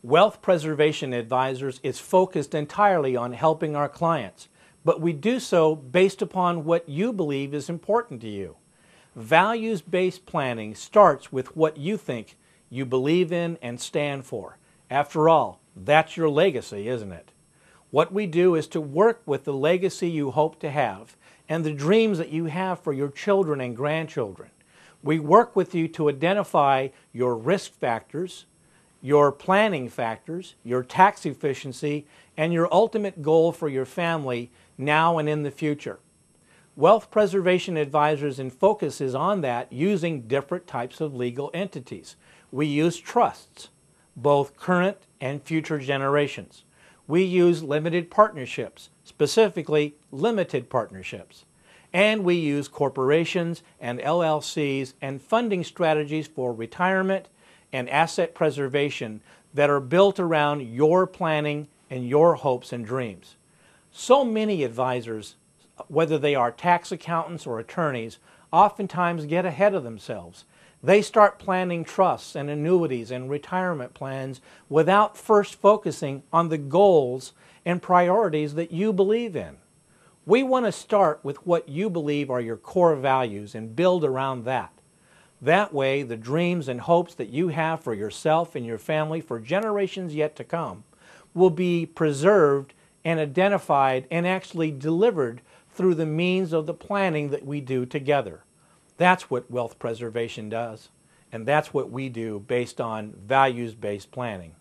Wealth Preservation Advisors is focused entirely on helping our clients, but we do so based upon what you believe is important to you. Values-based planning starts with what you think you believe in and stand for. After all, that's your legacy, isn't it? What we do is to work with the legacy you hope to have and the dreams that you have for your children and grandchildren. We work with you to identify your risk factors, your planning factors, your tax efficiency, and your ultimate goal for your family now and in the future. Wealth Preservation Advisors focuses on that using different types of legal entities. We use trusts, both current and future generations. We use limited partnerships, specifically limited partnerships. And we use corporations and LLCs and funding strategies for retirement and asset preservation that are built around your planning and your hopes and dreams. So many advisors, whether they are tax accountants or attorneys, oftentimes get ahead of themselves. They start planning trusts and annuities and retirement plans without first focusing on the goals and priorities that you believe in. We want to start with what you believe are your core values and build around that. That way, the dreams and hopes that you have for yourself and your family for generations yet to come will be preserved and identified and actually delivered through the means of the planning that we do together. That's what wealth preservation does, and that's what we do based on values-based planning.